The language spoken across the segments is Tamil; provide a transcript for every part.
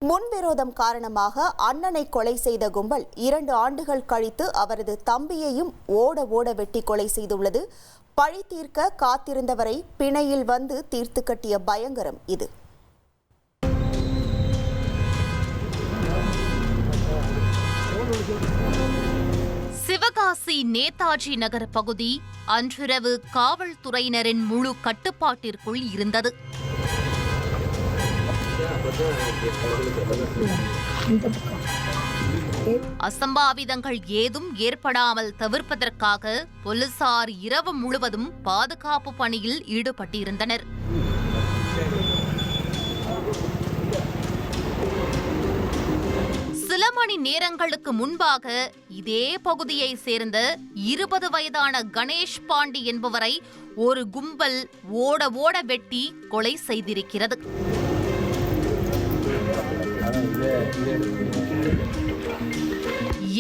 முன்விரோதம் காரணமாக அண்ணனை கொலை செய்த கும்பல் 2 ஆண்டுகள் கழித்து அவரது தம்பியையும் ஓட வெட்டி கொலை செய்துள்ளது. பழி தீர்க்க காத்திருந்தவரை பிணையில் வந்து தீர்த்து கட்டிய பயங்கரம் இது. சிவகாசி நேதாஜி நகர் பகுதி அன்றிரவு காவல்துறையினரின் முழு கட்டுப்பாட்டிற்குள் இருந்தது. அசம்பாவிதங்கள் ஏதும் ஏற்படாமல் தவிர்ப்பதற்காக போலீசார் இரவு முழுவதும் பாதுகாப்பு பணியில் ஈடுபட்டிருந்தனர். சில மணி நேரங்களுக்கு முன்பாக இதே பகுதியை சேர்ந்த 20 வயதான கணேஷ் பாண்டி என்பவரை ஒரு கும்பல் ஓட வெட்டி கொலை செய்திருக்கிறது.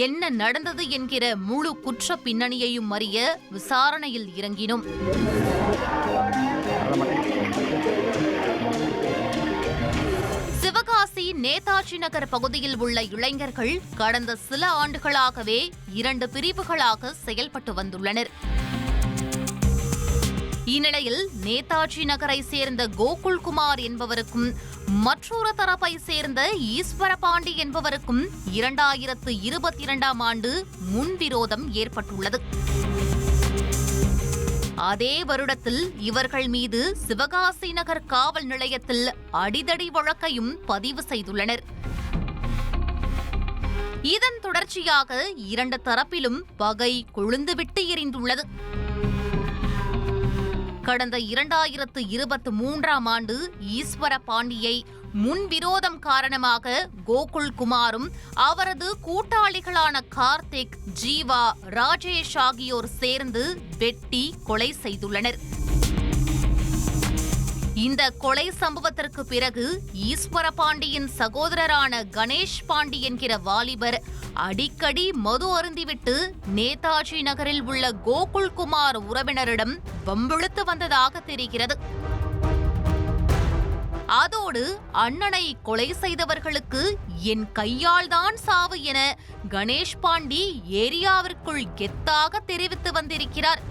என்ன நடந்தது என்கிற முழு குற்ற பின்னணியையும் அறிய விசாரணையில் இறங்கினோம். சிவகாசி நேதாஜி நகர் பகுதியில் உள்ள இளைஞர்கள் கடந்த சில ஆண்டுகளாகவே 2 பிரிவுகளாக செயல்பட்டு வந்துள்ளனர். இந்நிலையில் நேதாஜி நகரை சேர்ந்த கோகுல்குமார் என்பவருக்கும் மற்றொரு தரப்பை சேர்ந்த ஈஸ்வரபாண்டி என்பவருக்கும் 2022ஆம் ஆண்டு முன்விரோதம் ஏற்பட்டுள்ளது. அதே வருடத்தில் இவர்கள் மீது சிவகாசி நகர் காவல் நிலையத்தில் அடிதடி வழக்கையும் பதிவு செய்துள்ளனர். இதன் தொடர்ச்சியாக 2 தரப்பிலும் பகை கொழுந்துவிட்டு எரிந்துள்ளது. கடந்த 2023ஆம் ஆண்டு ஈஸ்வர பாண்டியை முன்விரோதம் காரணமாக கோகுல்குமாரும் அவரது கூட்டாளிகளான கார்த்திக், ஜீவா, ராஜேஷ் ஆகியோர் சேர்ந்து வெட்டி கொலை செய்துள்ளனர். இந்த கொலை சம்பவத்திற்கு பிறகு ஈஸ்வர பாண்டியின் சகோதரரான கணேஷ் பாண்டி என்கிற வாலிபர் அடிக்கடி மது அருந்திவிட்டு நேதாஜி நகரில் உள்ள கோகுல்குமார் உறவினரிடம் வம்பிழுத்து வந்ததாக தெரிகிறது. அதோடு அண்ணனை கொலை செய்தவர்களுக்கு என் கையால் தான் சாவு என கணேஷ் பாண்டி ஏரியாவிற்குள் கெத்தாக தெரிவித்து வந்திருக்கிறார்.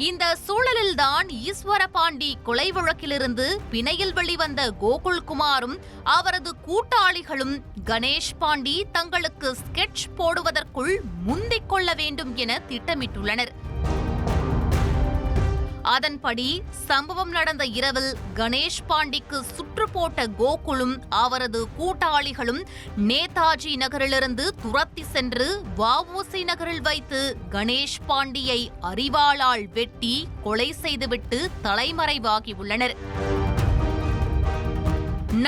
இந்த சூழலில்தான் ஈஸ்வர பாண்டி கொலை வழக்கிலிருந்து பிணையில் வெளிவந்த கோகுல்குமாரும் அவரது கூட்டாளிகளும் கணேஷ் பாண்டி தங்களுக்கு ஸ்கெட்ச் போடுவதற்குள் முந்திக் கொள்ள வேண்டும் என திட்டமிட்டுள்ளனர். அதன்படி சம்பவம் நடந்த இரவில் கணேஷ் பாண்டிக்கு சுற்று போட்ட கோகுலும் அவரது கூட்டாளிகளும் நேதாஜி நகரிலிருந்து துரத்தி சென்று வஉசி நகரில் வைத்து கணேஷ் பாண்டியை அரிவாளால் வெட்டி கொலை செய்துவிட்டு தலைமறைவாகியுள்ளனர்.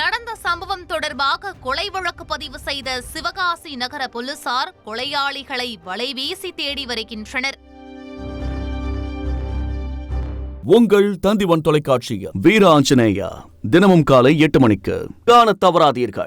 நடந்த சம்பவம் தொடர்பாக கொலை வழக்கு பதிவு செய்த சிவகாசி நகர போலீசார் கொலையாளிகளை வலைவீசி தேடி வருகின்றனர். உங்கள் தந்திவன் தொலைக்காட்சியில் வீர ஆஞ்சநேயா தினமும் காலை 8 மணிக்கு காணத் தவறாதீர்கள்.